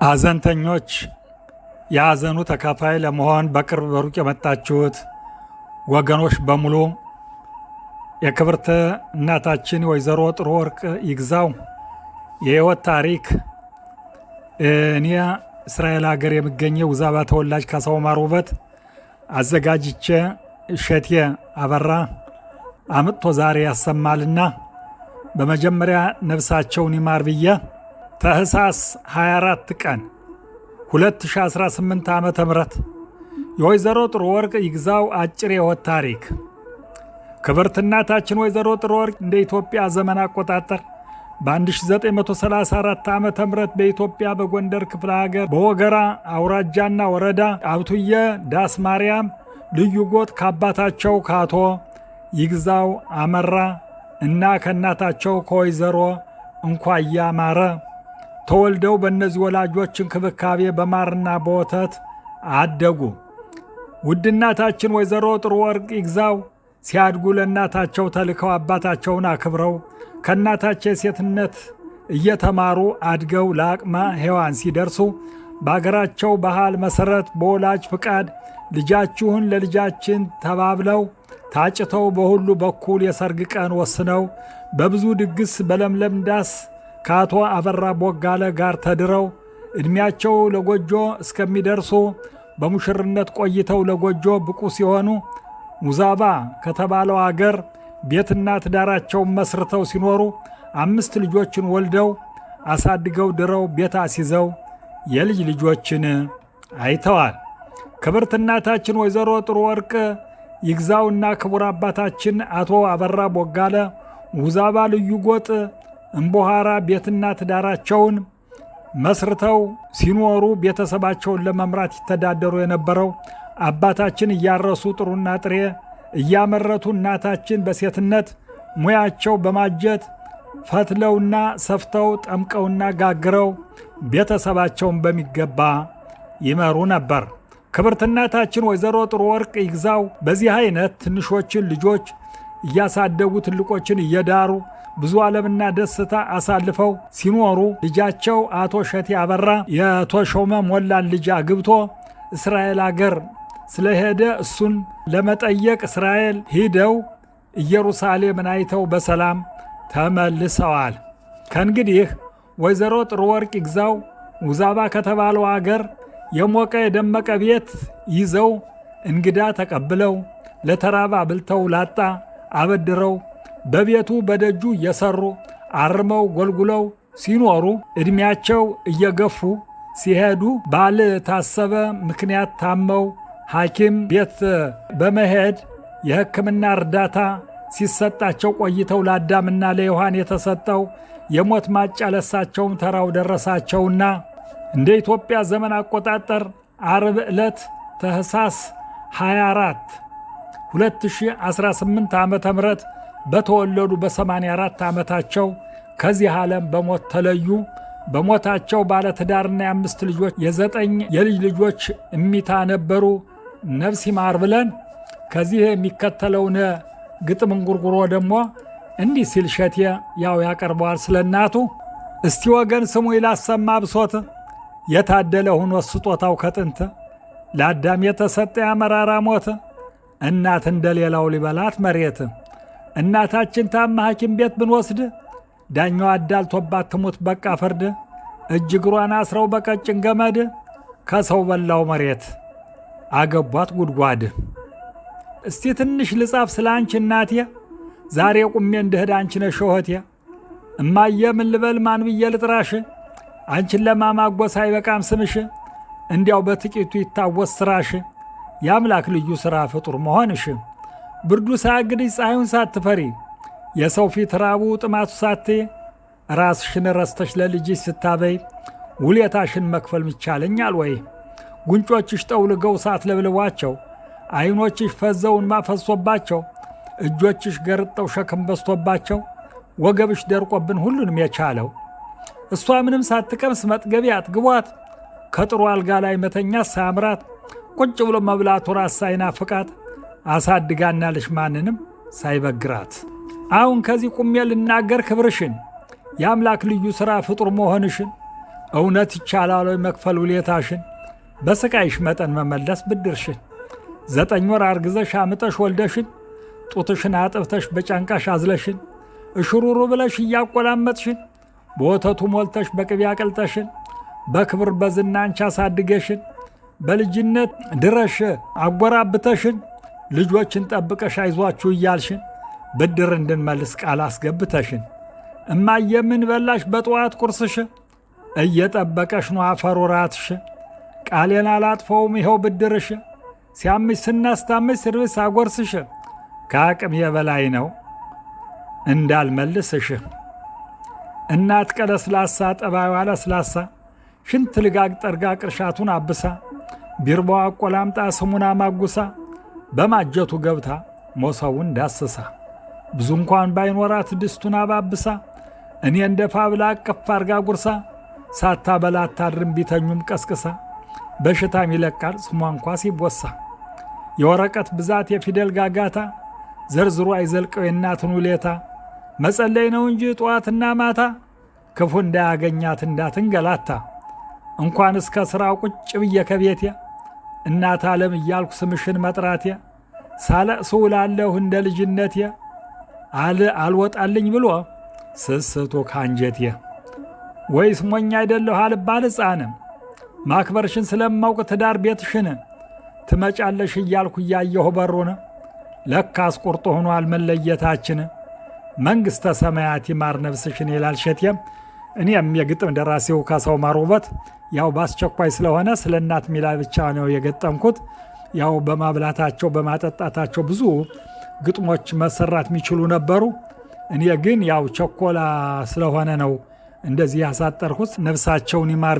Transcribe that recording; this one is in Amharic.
ሐዘንተኞች የሐዘኑ ተካፋይ ለመሆን በቅርብ በሩቅ የመጣችሁት ወገኖች በሙሉ የክብርት እናታችን ወይዘሮ ጥሩ ወርቅ ይግዛው የሕይወት ታሪክ እኔ እስራኤል ሀገር የሚገኘው ውዛባ ተወላጅ ካሳው ማር ውበት አዘጋጅቼ እሸቴ አበራ አምጥቶ ዛሬ ያሰማልና በመጀመሪያ ነፍሳቸውን ይማር ብዬ ታኅሳስ 24 ቀን 2018 ዓመተ ምህረት የወይዘሮ ጥሩ ወርቅ ይግዛው አጭር የሕይወት ታሪክ። ክብርት እናታችን ወይዘሮ ጥሩ ወርቅ እንደ ኢትዮጵያ ዘመን አቆጣጠር በ1934 ዓመተ ምህረት በኢትዮጵያ በጎንደር ክፍለ ሀገር በወገራ አውራጃና ወረዳ አብቱየ ዳስ ማርያም ልዩ ጎጥ ከአባታቸው ከአቶ ይግዛው አመራ እና ከእናታቸው ከወይዘሮ እንኳያ ማረ ተወልደው በእነዚህ ወላጆች እንክብካቤ በማርና በወተት አደጉ። ውድ እናታችን ወይዘሮ ጥሩ ወርቅ ይግዛው ሲያድጉ ለእናታቸው ተልከው አባታቸውን አክብረው ከእናታቸው የሴትነት እየተማሩ አድገው ለአቅመ ሔዋን ሲደርሱ በአገራቸው ባህል መሠረት በወላጅ ፍቃድ ልጃችሁን ለልጃችን ተባብለው ታጭተው በሁሉ በኩል የሰርግ ቀን ወስነው በብዙ ድግስ በለምለም ዳስ ከአቶ አበራ ቦጋለ ጋር ተድረው ዕድሜያቸው ለጎጆ እስከሚደርሱ በሙሽርነት ቆይተው ለጎጆ ብቁ ሲሆኑ ውዛባ ከተባለው አገር ቤትና ትዳራቸውን መስርተው ሲኖሩ 5 ልጆችን ወልደው አሳድገው ድረው ቤት አስይዘው የልጅ ልጆችን አይተዋል። ክብርት እናታችን ወይዘሮ ጥሩ ወርቅ ይግዛውና ክቡር አባታችን አቶ አበራ ቦጋለ ውዛባ ልዩ ጎጥ እምቦሃራ ቤትና ትዳራቸውን መስርተው ሲኖሩ ቤተሰባቸውን ለመምራት ይተዳደሩ የነበረው አባታችን እያረሱ ጥሩና ጥሬ እያመረቱ እናታችን በሴትነት ሙያቸው በማጀት ፈትለውና ሰፍተው ጠምቀውና ጋግረው ቤተሰባቸውን በሚገባ ይመሩ ነበር። ክብርት እናታችን ወይዘሮ ጥሩ ወርቅ ይግዛው በዚህ አይነት ትንሾችን ልጆች እያሳደጉ ትልቆችን እየዳሩ ብዙ ዓለምና ደስታ አሳልፈው ሲኖሩ ልጃቸው አቶ እሸቴ አበራ የተሾመ ሞላን ልጅ አግብቶ እስራኤል አገር ስለሄደ እሱን ለመጠየቅ እስራኤል ሂደው ኢየሩሳሌምን አይተው በሰላም ተመልሰዋል። ከእንግዲህ ወይዘሮ ጥሩ ወርቅ ይግዛው ውዛባ ከተባለው አገር የሞቀ የደመቀ ቤት ይዘው እንግዳ ተቀብለው ለተራባ አብልተው ላጣ አበድረው በቤቱ በደጁ እየሰሩ አርመው ጎልጉለው ሲኖሩ ዕድሜያቸው እየገፉ ሲሄዱ ባልታሰበ ምክንያት ታመው ሐኪም ቤት በመሄድ የሕክምና እርዳታ ሲሰጣቸው ቆይተው ለአዳምና ለዮሐን የተሰጠው የሞት ማጫ ለሳቸውም ተራው ደረሳቸውና እንደ ኢትዮጵያ ዘመን አቆጣጠር ዓርብ ዕለት ታኅሳስ 24 2018 ዓመተ ምህረት በተወለዱ በ84 ዓመታቸው ከዚህ ዓለም በሞት ተለዩ። በሞታቸው ባለትዳርና የ5 ልጆች የ9 የልጅ ልጆች እሚታ ነበሩ። ነፍስ ይማር ብለን ከዚህ የሚከተለውን ግጥም እንጉርጉሮ ደግሞ እንዲህ ሲል እሸቴ ያው ያቀርበዋል ስለ እናቱ። እስቲ ወገን ስሙ ይላሰማ ብሶት የታደለ ሆኖ ስጦታው ከጥንት ለአዳም የተሰጠ ያመራራ ሞት እናት እንደሌላው ሊበላት መሬት እናታችን ታማ ሐኪም ቤት ብንወስድ ዳኛው አዳልቶባት ትሙት በቃ ፍርድ እጅ እግሯን አስረው በቀጭን ገመድ ከሰው በላው መሬት አገቧት ጉድጓድ። እስቲ ትንሽ ልጻፍ ስለ አንቺ እናቴ ዛሬ ቁሜ እንድሄድ አንቺ ነሽ ሕይወቴ እማዬ ምን ልበል ማን ብዬ ልጥራሽ አንቺን ለማማጎስ አይበቃም ስምሽ እንዲያው በጥቂቱ ይታወስ ስራሽ የአምላክ ልዩ ሥራ ፍጡር መሆንሽ ብርዱ ሳያግድሽ ፀሐዩን ሳትፈሪ የሰው ፊት ራቡ ጥማቱ ሳትይ ራስሽን ረስተሽ ለልጅሽ ስታበይ ውሌታሽን መክፈል ይቻለኛል ወይ? ጉንጮችሽ ጠውልገው ሳት ለብልቧቸው ዓይኖችሽ ፈዘውን ማፈሶባቸው እጆችሽ ገርጠው ሸክም በስቶባቸው ወገብሽ ደርቆብን ሁሉንም የቻለው እሷ ምንም ሳትቀምስ መጥገቢ አጥግቧት ከጥሩ አልጋ ላይ መተኛት ሳያምራት ቁጭ ብሎ መብላቱ ራስ ሳይናፍቃት አሳድጋናልሽ ማንንም ሳይበግራት አሁን ከዚህ ቁሜ ልናገር ክብርሽን የአምላክ ልዩ ሥራ ፍጡር መሆንሽን እውነት ይቻላል ወይ መክፈል ውሌታሽን? በስቃይሽ መጠን መመለስ ብድርሽን። 9 ወር አርግዘሽ አምጠሽ ወልደሽን ጡትሽን አጥብተሽ በጫንቃሽ አዝለሽን እሽሩሩ ብለሽ እያቆላመጥሽን በወተቱ ሞልተሽ በቅቤ አቅልጠሽን በክብር በዝና አንቺ አሳድገሽን በልጅነት ድረሽ አጎራብተሽን ልጆችን ጠብቀሽ አይዟችሁ እያልሽን ብድር እንድንመልስ ቃል አስገብተሽን እማዬ ምን በላሽ በጠዋት ቁርስሽ እየጠበቀሽ ነው አፈር ወራትሽ ቃሌን አላጥፈውም ይኸው ብድርሽ ሲያምሽ ስናስታምሽ ስርብስ አጎርስሽ ከአቅም የበላይ ነው እንዳልመልስሽ። እናት ቀለስላሳ ጠባዩዋ ለስላሳ ሽንት ልጋግ ጠርጋ ቅርሻቱን አብሳ ቢርባዋ አቆላምጣ ስሙን አማጉሳ በማጀቱ ገብታ ሞሰቡን ዳስሳ ብዙ እንኳን ባይኖራት ድስቱን አባብሳ እኔ እንደ ፋብላ አቅፍ አርጋ ጉርሳ ሳታበላ አታድርም ቢተኙም ቀስቅሳ በሽታም ይለቃል ስሟ እንኳ ሲቦሳ የወረቀት ብዛት የፊደል ጋጋታ ዘርዝሮ አይዘልቀው የእናትን ውሌታ መጸለይ ነው እንጂ ጠዋትና ማታ ክፉ እንዳያገኛት እንዳትንገላታ እንኳን እስከ ሥራው ቁጭ ብዬ ከቤቴ እናት ዓለም እያልኩ ስምሽን መጥራቴ ሳለቅስ ውላለሁ እንደ ልጅነቴ አልወጣልኝ ብሎ ስስቱ ካንጀቴ ወይስ ሞኝ አይደለሁ አልባል ሕፃንም ማክበርሽን ስለማውቅ ትዳር ቤትሽን ትመጫለሽ እያልኩ እያየሁ በሩን ለካስ ቁርጦ ሆኗል መለየታችን መንግሥተ ሰማያት ይማር ነፍስሽን ይላል ሸቴም። እኔም የግጥም ደራሲው ካሳው ማር ውበት ያው በአስቸኳይ ስለሆነ ስለ እናት ሚላ ብቻ ነው የገጠምኩት። ያው በማብላታቸው በማጠጣታቸው ብዙ ግጥሞች መሰራት የሚችሉ ነበሩ። እኔ ግን ያው ቸኮላ ስለሆነ ነው እንደዚህ ያሳጠርኩት። ነፍሳቸውን ይማር።